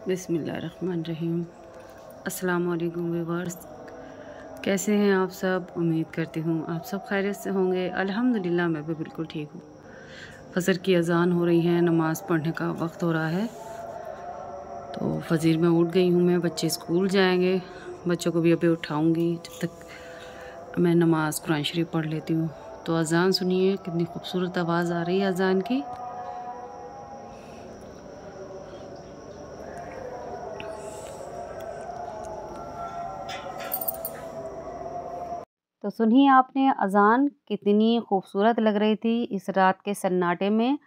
बिस्मिल्लाहिर्रहमानिर्रहीम। अस्सलाम वालेकुम व्यूअर्स, कैसे हैं आप सब। उम्मीद करती हूँ आप सब खैरियत से होंगे। अल्हम्दुलिल्लाह मैं भी बिल्कुल ठीक हूँ। फजर की अजान हो रही है, नमाज़ पढ़ने का वक्त हो रहा है। तो फजर में उठ गई हूँ मैं। बच्चे स्कूल जाएंगे, बच्चों को भी अभी उठाऊँगी। जब तक मैं नमाज़ कुरान शरीफ पढ़ लेती हूँ। तो अजान सुनिए, कितनी खूबसूरत आवाज़ आ रही है अजान की। तो सुनिए आपने अज़ान कितनी खूबसूरत लग रही थी इस रात के सन्नाटे में।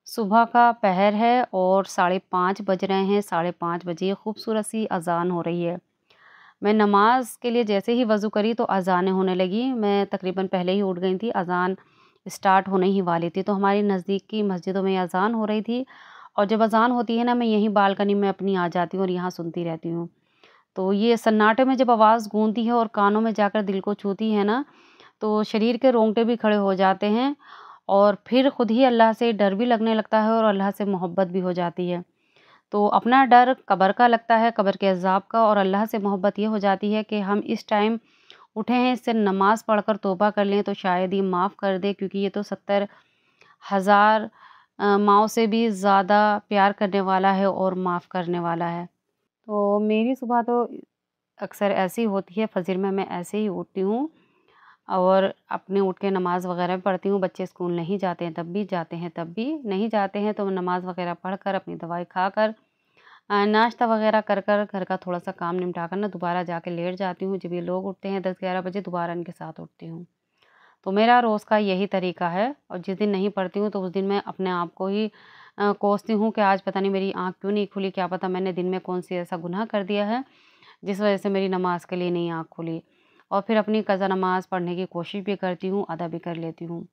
सुबह का पहर है और 5:30 बज रहे हैं। 5:30 बजे खूबसूरत सी अज़ान हो रही है। मैं नमाज के लिए जैसे ही वज़ू करी तो अज़ानें होने लगी। मैं तकरीबन पहले ही उठ गई थी, अज़ान स्टार्ट होने ही वाली थी। तो हमारी नज़दीक की मस्जिदों में अज़ान हो रही थी और जब अज़ान होती है ना, मैं यहीं बालकनी में अपनी आ जाती हूँ और यहाँ सुनती रहती हूँ। तो ये सन्नाटे में जब आवाज़ गूंजती है और कानों में जाकर दिल को छूती है ना, तो शरीर के रोंगटे भी खड़े हो जाते हैं और फिर खुद ही अल्लाह से डर भी लगने लगता है और अल्लाह से मोहब्बत भी हो जाती है। तो अपना डर कब्र का लगता है, कब्र के अज़ाब का, और अल्लाह से मोहब्बत ये हो जाती है कि हम इस टाइम उठे हैं, इससे नमाज़ पढ़कर तौबा कर लें तो शायद ये माफ़ कर दे, क्योंकि ये तो 70,000 माँओं से भी ज़्यादा प्यार करने वाला है और माफ़ करने वाला है। तो मेरी सुबह तो अक्सर ऐसी होती है, फजर में मैं ऐसे ही उठती हूँ और अपने उठ के नमाज़ वग़ैरह पढ़ती हूँ। बच्चे स्कूल नहीं जाते हैं तब भी, जाते हैं तब भी, नहीं जाते हैं तो नमाज़ वग़ैरह पढ़कर अपनी दवाई खाकर नाश्ता वग़ैरह कर घर का थोड़ा-सा काम निपटा कर ना दोबारा जाके लेट जाती हूँ। जब ये लोग उठते हैं 10-11 बजे, दोबारा इनके साथ उठती हूँ। तो मेरा रोज़ का यही तरीका है और जिस दिन नहीं पढ़ती हूँ तो उस दिन मैं अपने आप को ही कोसती हूँ कि आज पता नहीं मेरी आँख क्यों नहीं खुली, क्या पता मैंने दिन में कौन-सी ऐसा गुनाह कर दिया है जिस वजह से मेरी नमाज़ के लिए नहीं आँख खुली। और फिर अपनी कज़ा नमाज़ पढ़ने की कोशिश भी करती हूँ, अदा भी कर लेती हूँ।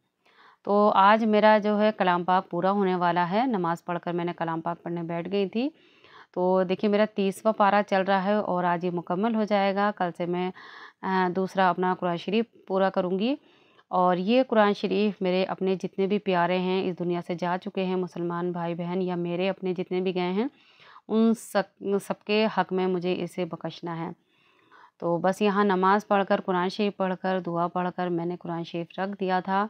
तो आज मेरा जो है कलाम पाक पूरा होने वाला है। नमाज़ पढ़कर मैंने कलाम पाक पढ़ने बैठ गई थी। तो देखिए मेरा 30वां पारा चल रहा है और आज ये मुकम्मल हो जाएगा। कल से मैं दूसरा अपना कुरान शरीफ पूरा करूँगी। और ये कुरान शरीफ मेरे अपने जितने भी प्यारे हैं, इस दुनिया से जा चुके हैं, मुसलमान भाई-बहन या मेरे अपने जितने भी गए हैं, उन सबके हक़ में मुझे इसे बख्शना है। तो बस यहाँ नमाज़ पढ़कर, कुरान शरीफ पढ़कर, दुआ पढ़कर मैंने कुरान शरीफ रख दिया था।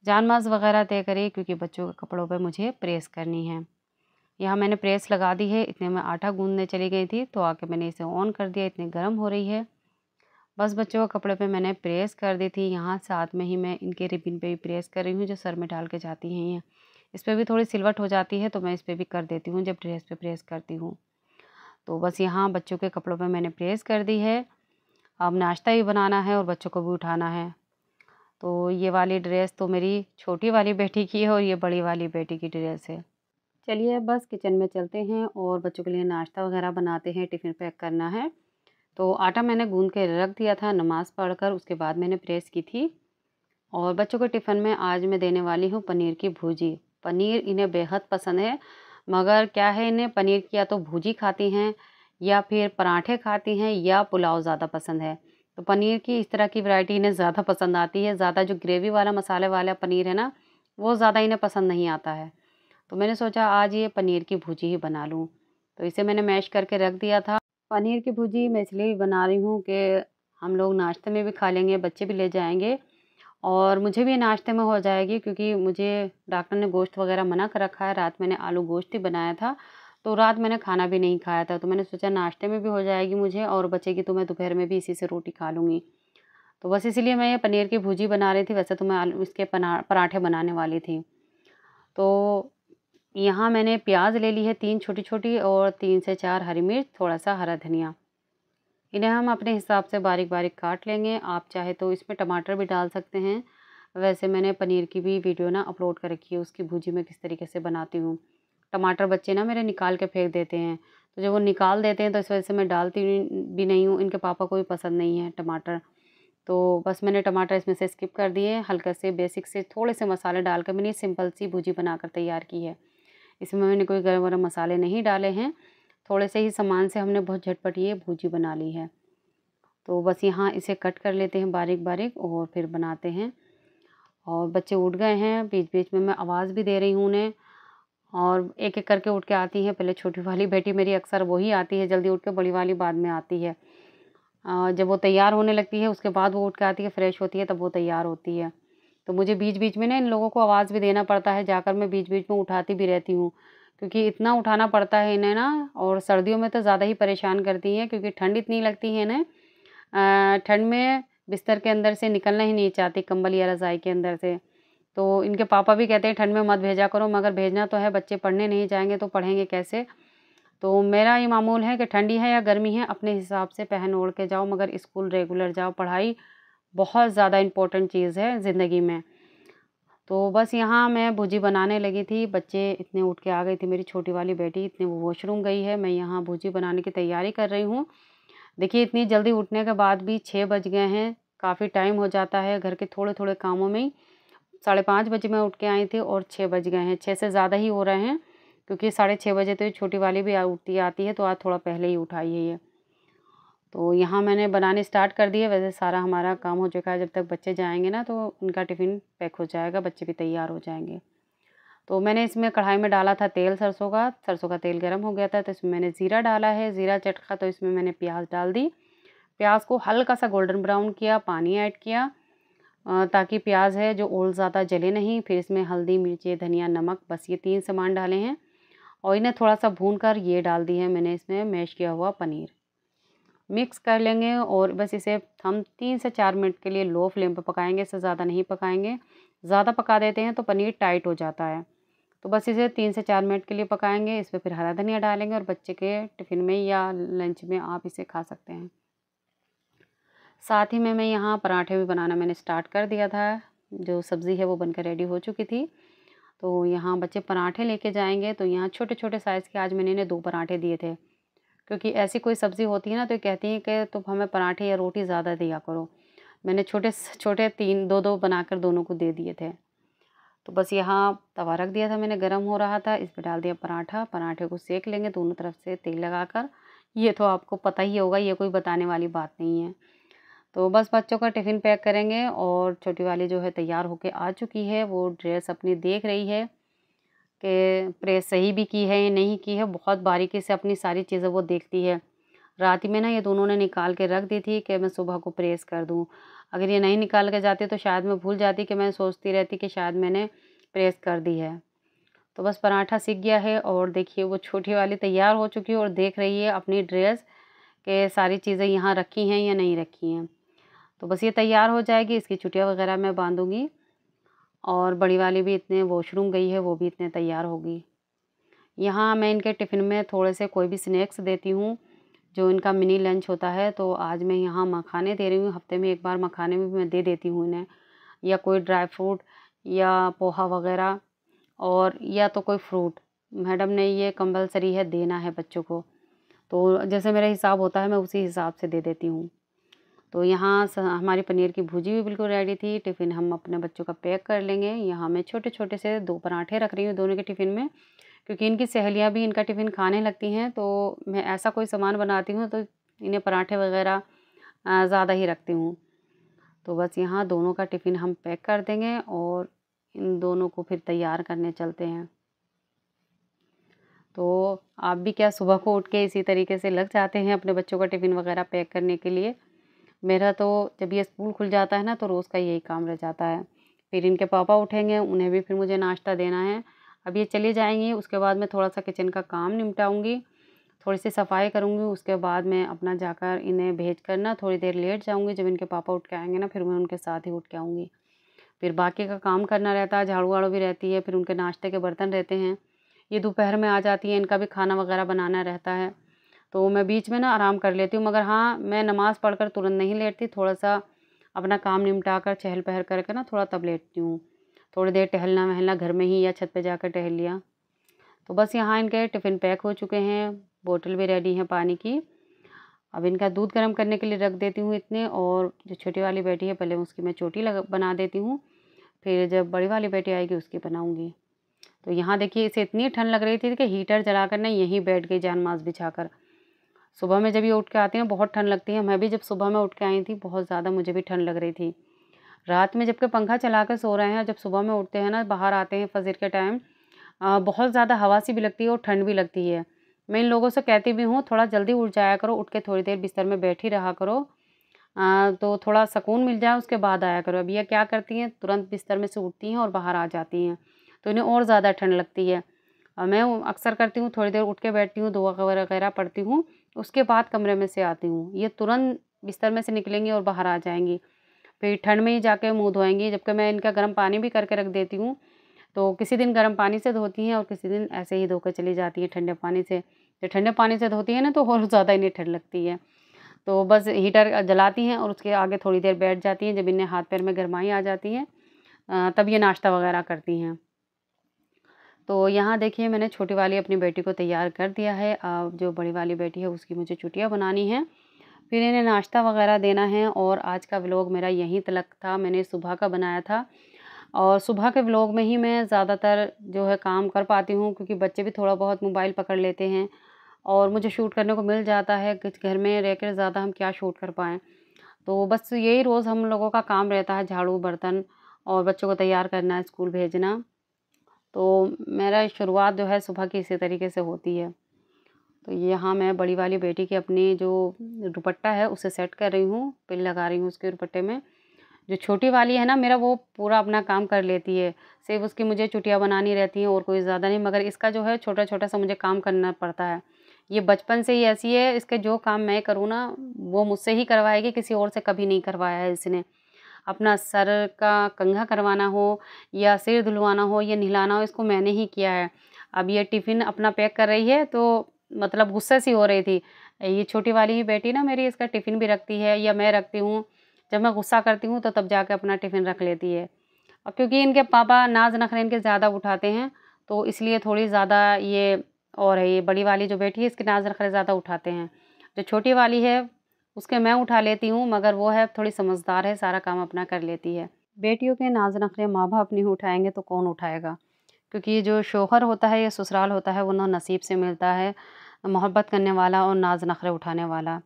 जानमाज़ वग़ैरह तय करी क्योंकि बच्चों के कपड़ों पे मुझे प्रेस करनी है। यहाँ मैंने प्रेस लगा दी है, इतने में आटा गूँदने चली गई थी, तो आके मैंने इसे ऑन कर दिया, इतनी गर्म हो रही है। बस बच्चों के कपड़े पे मैंने प्रेस कर दी थी। यहाँ साथ में ही मैं इनके रिबन पे भी प्रेस कर रही हूँ, जो सर में डाल के जाती हैं ये। इस पे भी थोड़ी सिलवट हो जाती है, तो मैं इस पे भी कर देती हूँ जब ड्रेस पे प्रेस करती हूँ। तो बस यहाँ बच्चों के कपड़ों पे मैंने प्रेस कर दी है। अब नाश्ता भी बनाना है और बच्चों को भी उठाना है। तो ये वाली ड्रेस तो मेरी छोटी वाली बेटी की है और ये बड़ी वाली बेटी की ड्रेस है। चलिए बस किचन में चलते हैं और बच्चों के लिए नाश्ता वग़ैरह बनाते हैं, टिफ़िन पैक करना है। तो आटा मैंने गूँध के रख दिया था नमाज़ पढ़कर, उसके बाद मैंने प्रेस की थी। और बच्चों के टिफ़िन में आज मैं देने वाली हूँ पनीर की भुर्जी। पनीर इन्हें बेहद पसंद है, मगर क्या है, इन्हें पनीर की या तो भुर्जी खाती हैं या फिर पराठे खाती हैं या पुलाव ज़्यादा पसंद है। तो पनीर की इस तरह की वैरायटी इन्हें ज़्यादा पसंद आती है। ज़्यादा जो ग्रेवी वाला मसाले वाला पनीर है ना, वो ज़्यादा इन्हें पसंद नहीं आता है। तो मैंने सोचा आज ये पनीर की भुर्जी ही बना लूँ। तो इसे मैंने मैश करके रख दिया था। पनीर की भुर्जी मैं इसलिए भी बना रही हूँ कि हम लोग नाश्ते में भी खा लेंगे, बच्चे भी ले जाएँगे और मुझे भी नाश्ते में हो जाएगी, क्योंकि मुझे डॉक्टर ने गोश्त वग़ैरह मना कर रखा है। रात मैंने आलू गोश्त ही बनाया था, तो रात मैंने खाना भी नहीं खाया था। तो मैंने सोचा नाश्ते में भी हो जाएगी मुझे और बचेगी तो मैं दोपहर में भी इसी से रोटी खा लूँगी। तो बस इसीलिए मैं ये पनीर की भुर्जी बना रही थी। वैसे तो मैं आलू इसके पराठे बनाने वाली थी। तो यहाँ मैंने प्याज ले ली है 3 छोटी-छोटी और 3 से 4 हरी मिर्च, थोड़ा-सा हरा धनिया। इन्हें हम अपने हिसाब से बारीक-बारीक काट लेंगे। आप चाहे तो इसमें टमाटर भी डाल सकते हैं। वैसे मैंने पनीर की भी वीडियो ना अपलोड कर रखी है, उसकी भुर्जी मैं किस तरीके से बनाती हूँ। टमाटर बच्चे ना मेरे निकाल के फेंक देते हैं, तो जब वो निकाल देते हैं तो इस वजह से मैं डालती भी नहीं हूँ। इनके पापा को भी पसंद नहीं है टमाटर। तो बस मैंने टमाटर इसमें से स्किप कर दिए। हल्के से बेसिक से थोड़े से मसाले डालकर मैंने सिंपल सी भुर्जी बनाकर तैयार की है। इसमें मैंने कोई गरम मसाले नहीं डाले हैं। थोड़े से ही सामान से हमने बहुत झटपट ये भुर्जी बना ली है। तो बस यहाँ इसे कट कर लेते हैं बारीक-बारीक और फिर बनाते हैं। और बच्चे उठ गए हैं, बीच-बीच में मैं आवाज़ भी दे रही हूँ उन्हें। और एक-एक करके उठ के आती हैं। पहले छोटी वाली बेटी मेरी अक्सर वही आती है जल्दी उठ के, बड़ी वाली बाद में आती है। जब वो तैयार होने लगती है उसके बाद वो उठ के आती है, फ्रेश होती है, तब वो तैयार होती है। तो मुझे बीच-बीच में ना इन लोगों को आवाज़ भी देना पड़ता है, जाकर मैं बीच-बीच में उठाती भी रहती हूँ। क्योंकि इतना उठाना पड़ता है इन्हें ना, और सर्दियों में तो ज़्यादा ही परेशान करती हैं क्योंकि ठंड इतनी लगती है इन्हें। ठंड में बिस्तर के अंदर से निकलना ही नहीं चाहती, कंबल या रज़ाई के अंदर से। तो इनके पापा भी कहते हैं ठंड में मत भेजा करो, मगर भेजना तो है, बच्चे पढ़ने नहीं जाएँगे तो पढ़ेंगे कैसे? तो मेरा ये मामूल है कि ठंडी है या गर्मी है, अपने हिसाब से पहन ओढ़ के जाओ, मगर स्कूल रेगुलर जाओ। पढ़ाई बहुत ज़्यादा इम्पोर्टेंट चीज़ है ज़िंदगी में। तो बस यहाँ मैं भुजी बनाने लगी थी, बच्चे इतने उठ के आ गई थी, मेरी छोटी वाली बेटी इतने वो वॉशरूम गई है, मैं यहाँ भुजी बनाने की तैयारी कर रही हूँ। देखिए इतनी जल्दी उठने के बाद भी 6 बज गए हैं, काफ़ी टाइम हो जाता है घर के थोड़े-थोड़े कामों में ही। 5:30 बजे मैं उठ के आई थी और 6 बज गए हैं, 6 से ज़्यादा ही हो रहे हैं, क्योंकि 6:30 बजे तो ये छोटी वाली भी उठती आती है, तो आज थोड़ा पहले ही उठाई है ये। तो यहाँ मैंने बनाने स्टार्ट कर दिए, वैसे सारा हमारा काम हो चुका है, जब तक बच्चे जाएँगे ना तो उनका टिफ़िन पैक हो जाएगा, बच्चे भी तैयार हो जाएँगे। तो मैंने इसमें कढ़ाई में डाला था तेल सरसों का तेल गरम हो गया था, तो इसमें मैंने ज़ीरा डाला है, ज़ीरा चटका तो इसमें मैंने प्याज़ डाल दी। प्याज़ को हल्का-सा गोल्डन ब्राउन किया, पानी ऐड किया, ताकि प्याज़ है जो और ज़्यादा जले नहीं। फिर इसमें हल्दी, मिर्ची, धनिया, नमक, बस ये 3 सामान डाले हैं और इन्हें थोड़ा-सा भून कर ये डाल दी है मैंने इसमें मैश किया हुआ पनीर। मिक्स कर लेंगे और बस इसे हम 3 से 4 मिनट के लिए लो फ्लेम पे पकाएँगे, इससे ज़्यादा नहीं पकाएँगे। ज़्यादा पका देते हैं तो पनीर टाइट हो जाता है। तो बस इसे 3 से 4 मिनट के लिए पकाएँगे, इसमें फिर हरा धनिया डालेंगे और बच्चे के टिफ़िन में या लंच में आप इसे खा सकते हैं। साथ ही में मैं यहाँ पराठे भी बनाना मैंने स्टार्ट कर दिया था, जो सब्ज़ी है वो बनकर रेडी हो चुकी थी। तो यहाँ बच्चे पराठे लेके जाएँगे, तो यहाँ छोटे-छोटे साइज़ के आज मैंने इन्हें 2 पराठे दिए थे। क्योंकि ऐसी कोई सब्ज़ी होती है ना तो ये कहती हैं कि तुम हमें पराठे या रोटी ज़्यादा दिया करो। मैंने छोटे 3 2-2 बनाकर दोनों को दे दिए थे। तो बस यहाँ तवा रख दिया था मैंने, गरम हो रहा था, इसमें डाल दिया पराठा, पराठे को सेक लेंगे दोनों तरफ से तेल लगाकर। ये तो आपको पता ही होगा, ये कोई बताने वाली बात नहीं है। तो बस बच्चों का टिफ़िन पैक करेंगे और छोटी वाली जो है तैयार होके आ चुकी है, वो ड्रेस अपनी देख रही है कि प्रेस सही भी की है या नहीं की है, बहुत बारीकी से अपनी सारी चीज़ें वो देखती है। रात में ना ये दोनों ने निकाल के रख दी थी कि मैं सुबह को प्रेस कर दूँ। अगर ये नहीं निकाल के जाती तो शायद मैं भूल जाती, कि मैं सोचती रहती कि शायद मैंने प्रेस कर दी है। तो बस पराठा सिक गया है और देखिए वो छोटी वाली तैयार हो चुकी है और देख रही है अपनी ड्रेस के सारी चीज़ें यहाँ रखी हैं या नहीं रखी हैं। तो बस ये तैयार हो जाएगी, इसकी चुटिया वगैरह मैं बाँधूँगी और बड़ी वाली भी इतने वॉशरूम गई है, वो भी इतने तैयार होगी। यहाँ मैं इनके टिफ़िन में थोड़े से कोई भी स्नैक्स देती हूँ, जो इनका मिनी लंच होता है। तो आज मैं यहाँ मखाने दे रही हूँ, हफ्ते में 1 बार मखाने भी मैं दे देती हूँ इन्हें, या कोई ड्राई फ्रूट या पोहा वगैरह, और या तो कोई फ्रूट। मैडम ने ये कंपल्सरी है देना है बच्चों को, तो जैसे मेरा हिसाब होता है मैं उसी हिसाब से दे देती हूँ। तो यहाँ हमारी पनीर की भुजी भी बिल्कुल रेडी थी, टिफ़िन हम अपने बच्चों का पैक कर लेंगे। यहाँ मैं छोटे-छोटे से 2 पराठे रख रही हूँ दोनों के टिफ़िन में, क्योंकि इनकी सहेलियाँ भी इनका टिफ़िन खाने लगती हैं, तो मैं ऐसा कोई सामान बनाती हूँ तो इन्हें पराठे वग़ैरह ज़्यादा ही रखती हूँ। तो बस यहाँ दोनों का टिफ़िन हम पैक कर देंगे और इन दोनों को फिर तैयार करने चलते हैं। तो आप भी क्या सुबह को उठ के इसी तरीके से लग जाते हैं अपने बच्चों का टिफ़िन वग़ैरह पैक करने के लिए? मेरा तो जब ये स्कूल खुल जाता है ना तो रोज़ का यही काम रह जाता है। फिर इनके पापा उठेंगे, उन्हें भी फिर मुझे नाश्ता देना है। अब ये चली जाएँगी, उसके बाद मैं थोड़ा-सा किचन का काम निपटाऊँगी, थोड़ी-सी सफाई करूँगी, उसके बाद मैं अपना जाकर इन्हें भेज कर ना थोड़ी देर लेट जाऊँगी। जब इनके पापा उठ के आएँगे ना फिर मैं उनके साथ ही उठ के आऊँगी। फिर बाकी का काम करना रहता है, झाड़ू-वाड़ू भी रहती है, फिर उनके नाश्ते के बर्तन रहते हैं। ये दोपहर में आ जाती हैं, इनका भी खाना वगैरह बनाना रहता है। तो मैं बीच में ना आराम कर लेती हूँ, मगर हाँ, मैं नमाज़ पढ़कर तुरंत नहीं लेटती, थोड़ा-सा अपना काम निपटा कर चहल-पहल करके ना थोड़ा तब लेटती हूँ। थोड़ी देर टहलना-वहलना घर में ही या छत पे जाकर टहल लिया। तो बस यहाँ इनके टिफ़िन पैक हो चुके हैं, बोतल भी रेडी है पानी की। अब इनका दूध गर्म करने के लिए रख देती हूँ इतने, और जो छोटी वाली बेटी है पहले उसकी मैं चोटी बना देती हूँ, फिर जब बड़ी वाली बेटी आएगी उसकी बनाऊँगी। तो यहाँ देखिए इसे इतनी ठंड लग रही थी कि हीटर जलाकर ना यहीं बैठ गई जान माज़ बिछाकर। सुबह में जब ये उठ के आती हैं बहुत ठंड लगती है। मैं भी जब सुबह में उठ के आई थी बहुत ज़्यादा मुझे भी ठंड लग रही थी। रात में जबकि पंखा चलाकर सो रहे हैं, जब सुबह में उठते हैं ना बाहर आते हैं फजर के टाइम, बहुत ज़्यादा हवा सी भी लगती है और ठंड भी लगती है। मैं इन लोगों से कहती भी हूँ थोड़ा जल्दी उठ जाया करो, उठ के थोड़ी देर बिस्तर में बैठी रहा करो, तो थोड़ा सुकून मिल जाए उसके बाद आया करो। अब ये क्या करती हैं, तुरंत बिस्तर में से उठती हैं और बाहर आ जाती हैं, तो इन्हें और ज़्यादा ठंड लगती है। मैं अक्सर करती हूँ थोड़ी देर उठ के बैठती हूँ, दुआ वगैरह पढ़ती हूँ, उसके बाद कमरे में से आती हूँ। ये तुरंत बिस्तर में से निकलेंगी और बाहर आ जाएँगी। फिर ठंड में ही जाके मुँह धोएँगी, जबकि मैं इनका गर्म पानी भी करके रख देती हूँ। तो किसी दिन गर्म पानी से धोती हैं और किसी दिन ऐसे ही धो के चली जाती हैं ठंडे पानी से। जब ठंडे पानी से धोती हैं ना तो और ज़्यादा इन्हें ठंड लगती है। तो बस हीटर जलाती हैं और उसके आगे थोड़ी देर बैठ जाती हैं। जब इन्हें हाथ पैर में गरमाई आ जाती है तब ये नाश्ता वगैरह करती हैं। तो यहाँ देखिए मैंने छोटी वाली अपनी बेटी को तैयार कर दिया है। अब जो बड़ी वाली बेटी है उसकी मुझे चुटिया बनानी है। फिर इन्हें नाश्ता वगैरह देना है और आज का व्लॉग मेरा यहीं तलक था। मैंने सुबह का बनाया था और सुबह के व्लॉग में ही मैं ज़्यादातर जो है काम कर पाती हूँ, क्योंकि बच्चे भी थोड़ा बहुत मोबाइल पकड़ लेते हैं और मुझे शूट करने को मिल जाता है कि घर में रहकर ज़्यादा हम क्या शूट कर पाएँ। तो बस यही रोज़ हम लोगों का काम रहता है, झाड़ू, बर्तन और बच्चों को तैयार करना, स्कूल भेजना। तो मेरा शुरुआत जो है सुबह की इसी तरीके से होती है। तो यहाँ मैं बड़ी वाली बेटी की अपनी जो दुपट्टा है उसे सेट कर रही हूँ, पिन लगा रही हूँ उसके दुपट्टे में। जो छोटी वाली है ना मेरा, वो पूरा अपना काम कर लेती है। सिर्फ़ उसकी मुझे चुटिया बनानी रहती हैं और कोई ज़्यादा नहीं, मगर इसका जो है छोटा-छोटा सा मुझे काम करना पड़ता है। ये बचपन से ही ऐसी है, इसके जो काम मैं करूँ ना वो मुझसे ही करवाएगी, किसी और से कभी नहीं करवाया है इसने। अपना सर का कंघा करवाना हो या सिर धुलवाना हो या नहलाना हो, इसको मैंने ही किया है। अब ये टिफ़िन अपना पैक कर रही है तो मतलब गुस्से सी हो रही थी। ये छोटी वाली ही बेटी ना मेरी इसका टिफ़िन भी रखती है या मैं रखती हूँ। जब मैं गुस्सा करती हूँ तो तब जाके अपना टिफ़िन रख लेती है। और क्योंकि इनके पापा नाज़ नखरे इनके ज़्यादा उठाते हैं, तो इसलिए थोड़ी ज़्यादा ये, और है ये बड़ी वाली जो बेटी है इसके नाज़ नखरे ज़्यादा उठाते हैं। जो छोटी वाली है उसके मैं उठा लेती हूँ, मगर वो है थोड़ी समझदार है, सारा काम अपना कर लेती है। बेटियों के नाज़ नखरे माँ-बाप नहीं उठाएँगे तो कौन उठाएगा? क्योंकि जो शौहर होता है या ससुराल होता है वो ना नसीब से मिलता है, मोहब्बत करने वाला और नाज़ नखरे उठाने वाला।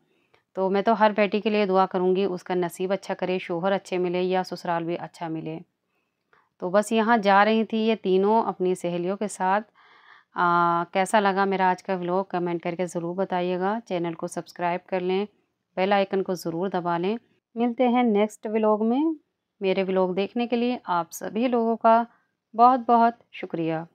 तो मैं तो हर बेटी के लिए दुआ करूँगी उसका नसीब अच्छा करे, शौहर अच्छे मिले या ससुराल भी अच्छा मिले। तो बस यहाँ जा रही थी ये तीनों अपनी सहेलियों के साथ। कैसा लगा मेरा आज का व्लॉग कमेंट करके ज़रूर बताइएगा। चैनल को सब्सक्राइब कर लें, बेल आइकन को ज़रूर दबा लें। मिलते हैं नेक्स्ट व्लॉग में। मेरे व्लॉग देखने के लिए आप सभी लोगों का बहुत-बहुत शुक्रिया।